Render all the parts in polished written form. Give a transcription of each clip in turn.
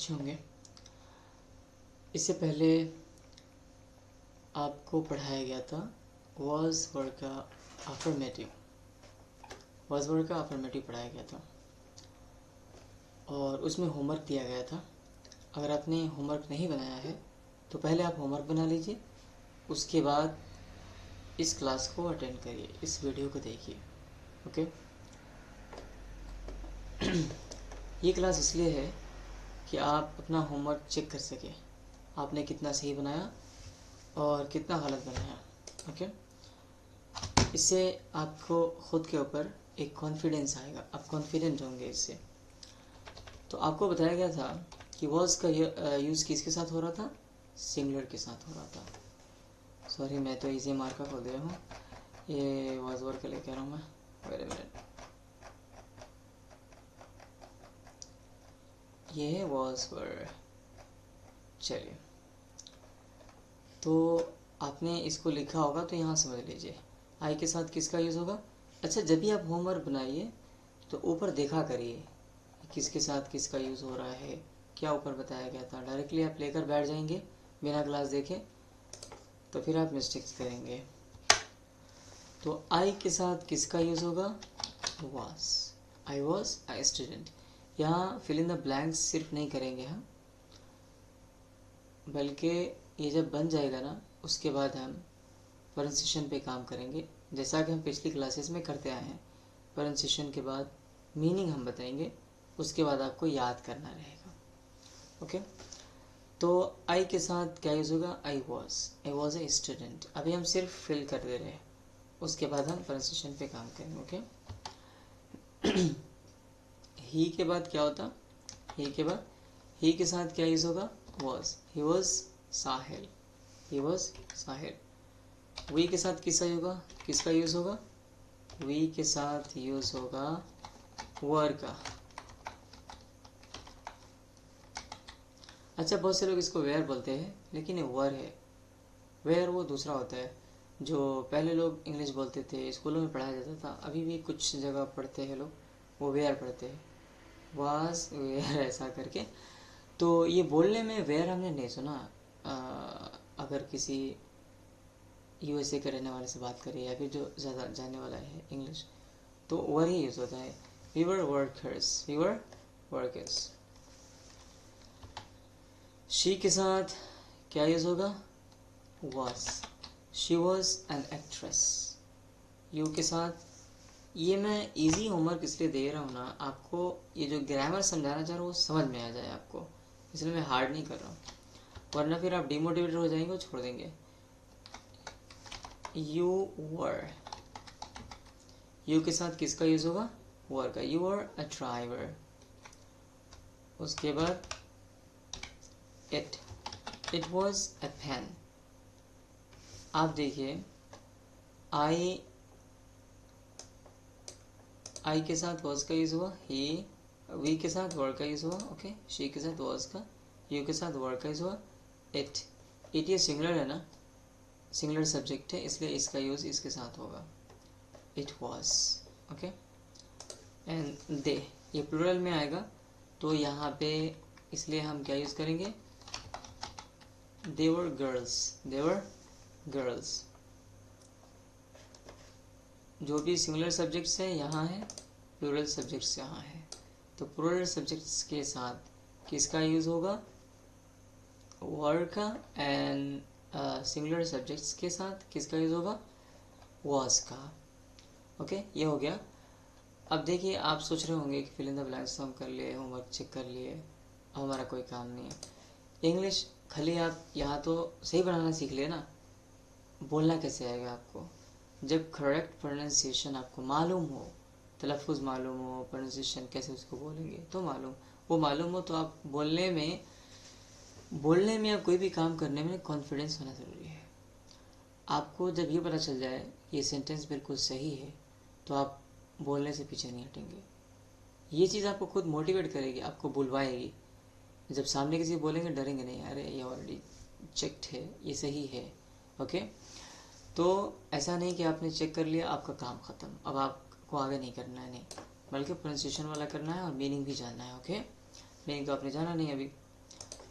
अच्छे होंगे। इससे पहले आपको पढ़ाया गया था वॉज वर्ड का अफर्मेटिव, वॉज वर्ड का अफर्मेटिव पढ़ाया गया था और उसमें होमवर्क दिया गया था। अगर आपने होमवर्क नहीं बनाया है तो पहले आप होमवर्क बना लीजिए, उसके बाद इस क्लास को अटेंड करिए, इस वीडियो को देखिए। ओके। ये क्लास इसलिए है कि आप अपना होमवर्क चेक कर सकें, आपने कितना सही बनाया और कितना गलत बनाया। ओके। इससे आपको खुद के ऊपर एक कॉन्फिडेंस आएगा, आप कॉन्फिडेंट होंगे इससे। तो आपको बताया गया था कि वॉज का यूज़ किसके साथ हो रहा था, सिंगुलर के साथ हो रहा था। सॉरी, मैं तो इजी मार्का खोल दिया हूँ, ये वॉज वर्ड का लेके आ रहा हूँ मैं। वेट अ मिनट, ये है वॉज वर्ड। चलिए, तो आपने इसको लिखा होगा तो यहाँ समझ लीजिए आई के साथ किसका यूज़ होगा। अच्छा, जब भी आप होमवर्क बनाइए तो ऊपर देखा करिए किसके साथ किसका यूज़ हो रहा है, क्या ऊपर बताया गया था। डायरेक्टली आप लेकर बैठ जाएंगे बिना क्लास देखे तो फिर आप मिस्टेक्स करेंगे। तो आई के साथ किसका यूज़ होगा, was. I was I student. यहाँ फिल इन द ब्लैंक्स सिर्फ नहीं करेंगे हम, बल्कि ये जब बन जाएगा ना उसके बाद हम प्रोनाउंसिएशन पे काम करेंगे, जैसा कि हम पिछली क्लासेस में करते आए हैं। प्रोनाउंसिएशन के बाद मीनिंग हम बताएंगे, उसके बाद आपको याद करना रहेगा। ओके। तो आई के साथ क्या यूज़ होगा, आई वॉज ए स्टूडेंट। अभी हम सिर्फ फिल कर दे रहे हैं, उसके बाद हम प्रोनाउंसिएशन पे काम करेंगे। ओके। ही के बाद क्या होता, ही के बाद ही के साथ क्या यूज़ होगा, was. He was Sahil, he was Sahil. We के साथ किसका यूज़ होगा, वी के साथ यूज़ होगा वर का। अच्छा, बहुत से लोग इसको वेयर बोलते हैं लेकिन ये वर है। वेयर वो दूसरा होता है जो पहले लोग इंग्लिश बोलते थे, स्कूलों में पढ़ाया जाता था, अभी भी कुछ जगह पढ़ते हैं लोग, वो वेयर पढ़ते हैं, वाज वेयर ऐसा करके। तो ये बोलने में वेयर हमने नहीं सुना। अगर किसी यूएसए के रहने वाले से बात करें या फिर जो ज़्यादा जानने वाला है इंग्लिश, तो वर ही यूज़ होता है। We were workers, we were workers. She के साथ क्या यूज़ होगा, was. She was an actress. You के साथ, ये मैं इजी होमवर्क इसलिए दे रहा हूँ ना आपको, ये जो ग्रामर समझाना चाह रहा हूँ वो समझ में आ जाए आपको, इसलिए मैं हार्ड नहीं कर रहा हूँ, वरना फिर आप डिमोटिवेटेड हो जाएंगे और छोड़ देंगे। यू वर, यू के साथ किसका यूज़ होगा, वर का। You were a driver. उसके बाद इट वॉज अ पेन। आप देखिए, आई के साथ वॉज का यूज़ हुआ, ही। वी के साथ वर का यूज़ हुआ, ओके। शी के साथ वॉज का, यू के साथ वर का यूज़ हुआ। इट ये सिंगुलर है ना, सिंगुलर सब्जेक्ट है, इसलिए इसका यूज़ इसके साथ होगा, it was. Okay. And they, ये प्लूरल में आएगा तो यहाँ पे इसलिए हम क्या यूज़ करेंगे, दे वर गर्ल्स, दे वर गर्ल्स। जो भी सिंगुलर सब्जेक्ट्स है यहाँ है, प्लूरल सब्जेक्ट्स यहाँ है, तो प्लूरल सब्जेक्ट्स के साथ किसका यूज़ होगा, वर का। एंड सिंगुलर सब्जेक्ट्स के साथ किसका यूज़ होगा, वॉज का। ओके, ये हो गया। अब देखिए, आप सोच रहे होंगे कि फिल इन द ब्लैंक्स तो हम कर लिए, होमवर्क चेक कर लिए, अब हमारा कोई काम नहीं है। इंग्लिश खाली आप यहाँ तो सही बनाना सीख लिए ना, बोलना कैसे आएगा आपको, जब करेक्ट प्रोनाउंसिएशन आपको मालूम हो, तलफ़ुज़ मालूम हो, प्रोनाउंसिएशन कैसे उसको बोलेंगे तो मालूम हो तो आप बोलने में या कोई भी काम करने में कॉन्फिडेंस होना ज़रूरी है। आपको जब ये पता चल जाए ये सेंटेंस बिल्कुल सही है तो आप बोलने से पीछे नहीं हटेंगे। ये चीज़ आपको खुद मोटिवेट करेगी, आपको बुलवाएगी। जब सामने किसी बोलेंगे डरेंगे नहीं, अरे ये ऑलरेडी चेक्ड है, ये सही है। ओके। तो ऐसा नहीं कि आपने चेक कर लिया आपका काम ख़त्म, अब आपको आगे नहीं करना है, नहीं, बल्कि प्रोनाउंसिएशन वाला करना है और मीनिंग भी जानना है। ओके। मीनिंग तो आपने जाना नहीं अभी,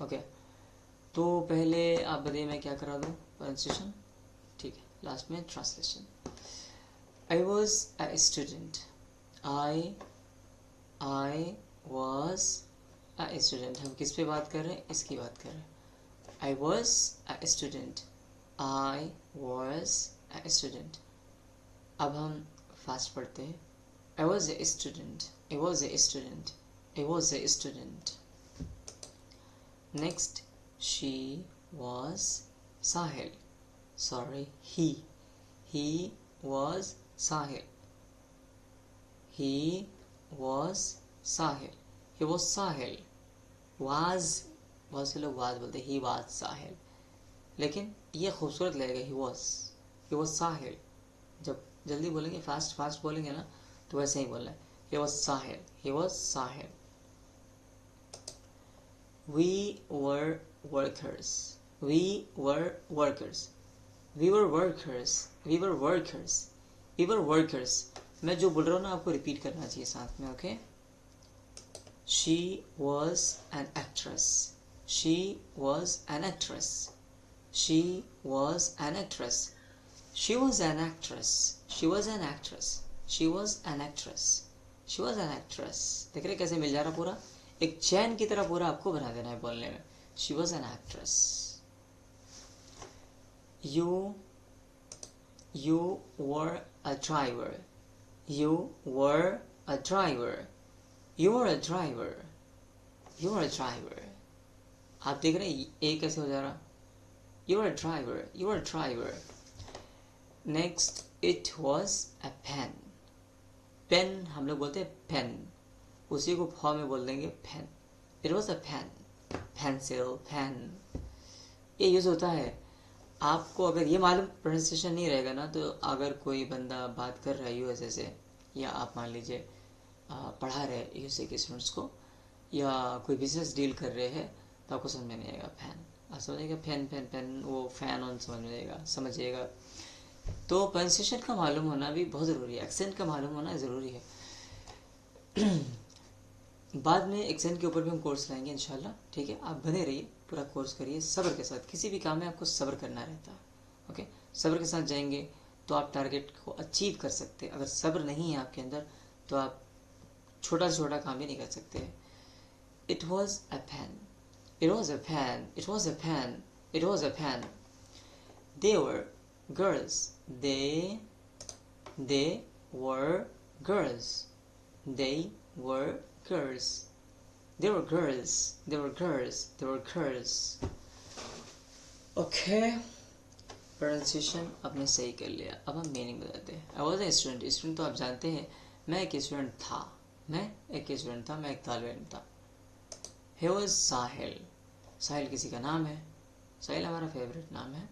ओके, तो पहले आप बताइए मैं क्या करा दूँ प्रोनाउंसिएशन, ठीक है, लास्ट में translation. I was a student, I was a student. हम किस पे बात कर रहे हैं, इसकी बात कर रहे हैं। I was a student, I was a student. अब हम फास्ट पढ़ते हैं। I was a student, I was a student, I was a student. Next, she was Sahil. Sorry, he was Sahil. He was Sahil. He was Sahil. Was, बहुत से लोग was बोलते हैं, he was Sahil, लेकिन ये खूबसूरत लगेगा, he was Sahil। जब जल्दी बोलेंगे, फास्ट बोलेंगे ना, तो वैसे ही बोलना है, he was Sahil। We were workers, we were workers, we were workers, we were workers, we were workers। मैं जो बोल रहा हूँ ना आपको रिपीट करना चाहिए साथ में, okay. She was an actress, she was an actress, she was an actress, she was an actress, she was an actress, she was an actress, she was an actress। देख रहे कैसे मिल जा रहा पूरा, एक चैन की तरह पूरा आपको बना देना है बोलने में। She was an actress। You were a driver, you were a driver, you were a driver, you were a driver। आप देख रहे हैं ए कैसे हो जा रहा, you were a driver, you were a driver। Next, it was a pen। Pen हम लोग बोलते हैं पेन, उसी को फॉर्म में बोल देंगे pen. It was a pen, pencil, pen, ये यूज होता है। आपको अगर ये मालूम प्रोनाउंसिएशन नहीं रहेगा ना, तो अगर कोई बंदा बात कर रहा है यूएसए से, या आप मान लीजिए पढ़ा रहे यूएसए के स्टूडेंट्स को, या कोई बिजनेस डील कर रहे हैं, तो आपको समझ में नहीं आएगा फैन, आप समझिएगा फैन फैन फैन, वो फैन ऑन समझिएगा। तो प्रोनाउंसिएशन का मालूम होना भी बहुत ज़रूरी है, एक्सेंट का मालूम होना ज़रूरी है। बाद में एक्सेंट के ऊपर भी हम कोर्स लाएंगे इंशाल्लाह, ठीक है। आप बने रहिए, पूरा कोर्स करिए सब्र के साथ। किसी भी काम में आपको सब्र करना रहता है, ओके। सब्र के साथ जाएंगे तो आप टारगेट को अचीव कर सकते हैं। अगर सब्र नहीं है आपके अंदर, तो आप छोटा से छोटा काम भी नहीं कर सकते। It was a fan, it was a fan, it was a fan, it was a fan. They were girls, they were girls, they were girls, they were girls, they were girls, they were girls। Okay, pronunciation आपने सही कर लिया। अब हम meaning बताते हैं। I was a student, student तो आप जानते हैं, मैं एक स्टूडेंट था, मैं एक स्टूडेंट था, मैं एक तालिब इल्म था। ही वॉज साहिल, साहिल किसी का नाम है, साहिल हमारा फेवरेट नाम है।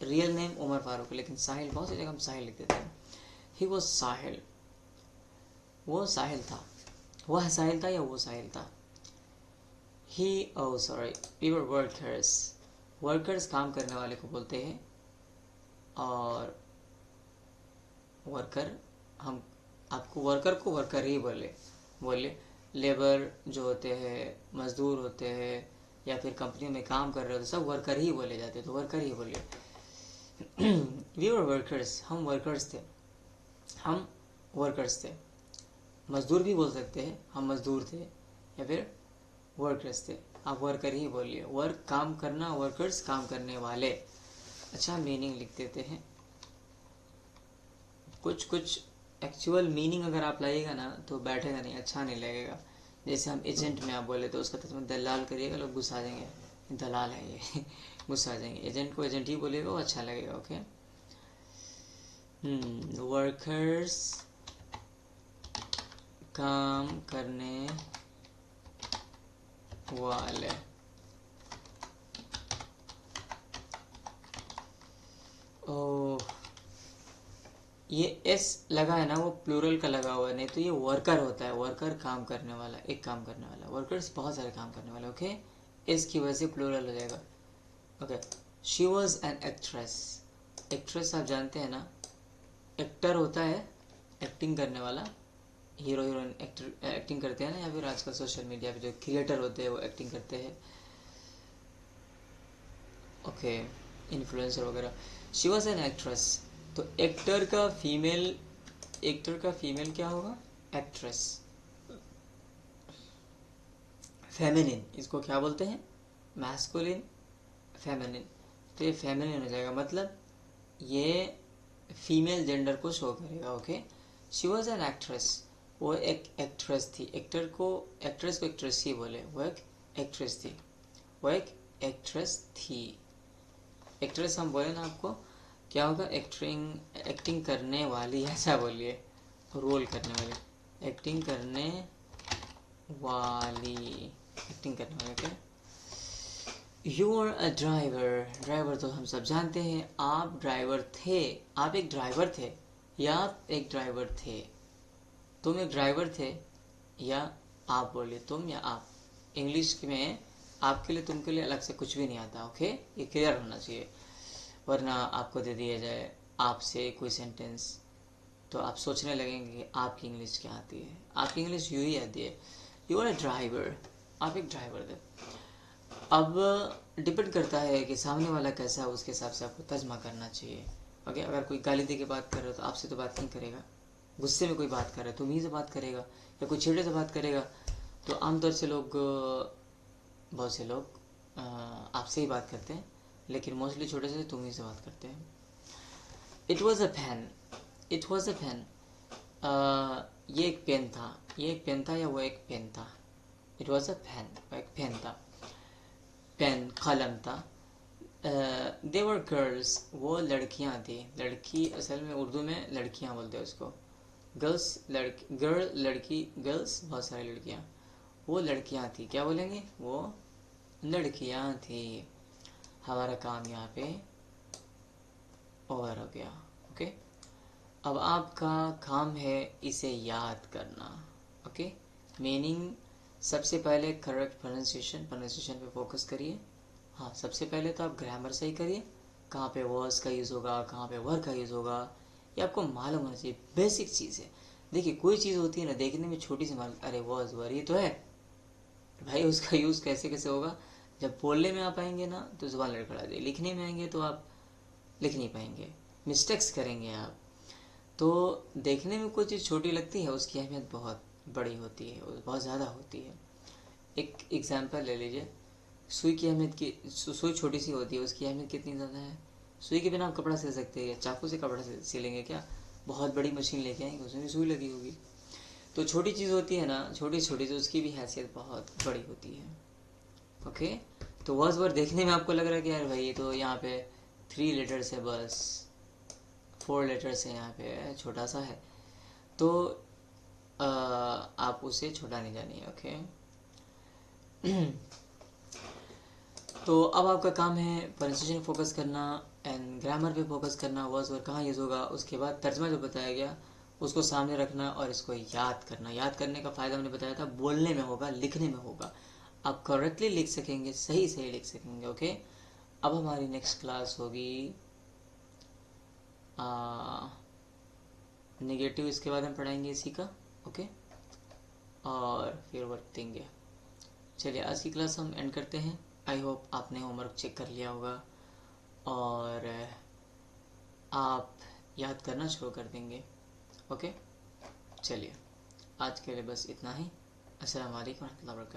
रियल नेम उमर फारूक, लेकिन साहिल बहुत सी जगह हम साहिल लिख देते हैं। ही वॉज साहिल, वो साहिल था, वह साहिल था या वो साहिल था। ही oh sorry, we were workers, workers काम करने वाले को बोलते हैं, और वर्कर हम आपको वर्कर को वर्कर ही बोले। लेबर जो होते हैं, मजदूर होते हैं, या फिर कंपनी में काम कर रहे होते, सब वर्कर ही बोले जाते, तो वर्कर ही बोलिए। वी वर वर्कर्स, हम वर्कर्स थे, हम वर्कर्स थे। मजदूर भी बोल सकते हैं, हम मजदूर थे, या फिर वर्कर्स थे, आप वर्कर ही बोलिए। वर्क काम करना, वर्कर्स काम करने वाले। अच्छा, मीनिंग लिख देते हैं। कुछ एक्चुअल मीनिंग अगर आप लाइएगा ना, तो बैठेगा नहीं, अच्छा नहीं लगेगा। जैसे हम एजेंट में आप बोले, तो उसका तर्जुमा दलाल करिएगा, लोग गुस्सा आ जाएंगे, दलाल है ये गुस्सा आ जाएंगे। एजेंट को एजेंट ही बोलेगा, वो अच्छा लगेगा, ओके। वर्कर्स काम करने वाले। ओ, ये एस लगा है ना, वो प्लूरल का लगा हुआ है, नहीं तो ये वर्कर होता है। वर्कर काम करने वाला, एक काम करने वाला। वर्कर्स बहुत सारे काम करने वाले, ओके। एस की वजह से प्लूरल हो जाएगा, okay. She was an actress, actress आप जानते हैं ना, एक्टर होता है एक्टिंग करने वाला, हीरो हीरोइन एक्टिंग करते हैं ना, या फिर आजकल सोशल मीडिया पे जो क्रिएटर होते हैं वो एक्टिंग करते हैं, ओके, इन्फ्लुएंसर वगैरह। शी वॉज एन एक्ट्रेस, तो एक्टर का फीमेल क्या होगा, एक्ट्रेस। फेमिनिन, इसको क्या बोलते हैं, मैस्कुलिन, फेमिनिन, तो ये फेमिनिन हो जाएगा, मतलब ये फीमेल जेंडर को शो करेगा, okay. She was an actress, वो एक एक्ट्रेस थी, एक्ट्रेस को एक्ट्रेस ही बोले, वो एक एक्ट्रेस थी, वो एक एक्ट्रेस थी। एक्ट्रेस हम बोले ना आपको क्या होगा, एक्टिंग करने वाली, ऐसा बोलिए, रोल करने वाली, एक्टिंग करने वाली, एक्टिंग करने वाले, क्या। You are a driver, driver तो हम सब जानते हैं, आप ड्राइवर थे, आप एक ड्राइवर थे, या आप एक ड्राइवर थे, तुम एक ड्राइवर थे, या आप बोलिए, तुम या आप। इंग्लिश में आपके लिए तुम के लिए अलग से कुछ भी नहीं आता, ओके, ये क्लियर होना चाहिए, वरना आपको दे दिया जाए आपसे कोई सेंटेंस तो आप सोचने लगेंगे कि आपकी इंग्लिश क्या आती है, आपकी इंग्लिश यूँ ही आती है, यू आर ए ड्राइवर, आप एक ड्राइवर थे। अब डिपेंड करता है कि सामने वाला कैसा है, उसके हिसाब से आपको तर्जमा करना चाहिए, ओके। अगर कोई गाली दे के बात कर रहा है तो आपसे तो बात नहीं करेगा, गुस्से में कोई बात कर रहा है तो ही से बात करेगा, या कोई छेड़े से बात करेगा, तो आमतौर से बहुत से लोग आपसे ही बात करते हैं, लेकिन मोस्टली छोटे से तुम ही से बात करते हैं। It was a fan, it was a fan, ये एक पेन था, ये एक पेन था, या वो एक पेन था, इट वॉज अ फैन, वो एक पेन था, पेन कलम था। दे वर गर्ल्स, वो लड़कियां थी, लड़की असल में उर्दू में लड़कियां बोलते हैं उसको, गर्ल्स, लड़की, गर्ल लड़की, गर्ल्स बहुत सारी लड़कियां, वो लड़कियां थी, क्या बोलेंगे, वो लड़कियां थी। हमारा काम यहाँ पे ओवर हो गया, ओके। अब आपका काम है इसे याद करना, ओके। मीनिंग सबसे पहले करेक्ट प्रोनाउंसिएशन पे फोकस करिए। हाँ, सबसे पहले तो आप ग्रामर सही करिए, कहाँ पे वर्स का यूज़ होगा, कहाँ पे वर का यूज़ होगा, ये आपको मालूम होना चाहिए, बेसिक चीज़ है। देखिए कोई चीज़ होती है ना, देखने में छोटी सी मालूम, अरे वर्स वर ये तो है, भाई उसका यूज़ कैसे कैसे होगा, जब बोलने में आप आएंगे ना तो जुबान लड़खड़ा दे, लिखने में आएंगे तो आप लिख नहीं पाएंगे, मिस्टेक्स करेंगे आप। तो देखने में कोई चीज़ छोटी लगती है, उसकी अहमियत बहुत बड़ी होती है, बहुत ज़्यादा होती है। एक एग्जांपल ले लीजिए, सुई की अहमियत की, सुई छोटी सी होती है, उसकी अहमियत कितनी ज़्यादा है। सुई के बिना आप कपड़ा सिल सकते हैं, चाकू से कपड़ा सिलेंगे क्या, बहुत बड़ी मशीन लेके आएंगे, उसमें भी सुई लगी होगी। तो छोटी चीज़ होती है ना, छोटी छोटी, तो उसकी भी हैसियत बहुत बड़ी होती है, ओके। तो वॉज वर्ड देखने में आपको लग रहा है कि यार भाई ये तो यहाँ पे 3 लेटर्स है, बस 4 लेटर्स है, यहाँ पे छोटा सा है, तो आप उसे छोटा नहीं जानिए, ओके। तो अब आपका काम है प्रोनाउंसिएशन फोकस करना एंड ग्रामर पे फोकस करना, वर्ड्स वर्ड कहाँ यूज़ होगा, उसके बाद तर्जमा जो बताया गया उसको सामने रखना और इसको याद करना। याद करने का फ़ायदा मैंने बताया था, बोलने में होगा, लिखने में होगा, आप करेक्टली लिख सकेंगे, सही सही लिख सकेंगे, ओके। अब हमारी नेक्स्ट क्लास होगी नेगेटिव, इसके बाद हम पढ़ाएंगे इसी का, ओके, और फिर वर्क देंगे। चलिए आज की क्लास हम एंड करते हैं। आई होप आपने होमवर्क चेक कर लिया होगा और आप याद करना शुरू कर देंगे, ओके। चलिए आज के लिए बस इतना ही। अस्सलाम वालेकुम रहमतुल्लाहि व बरकातहू।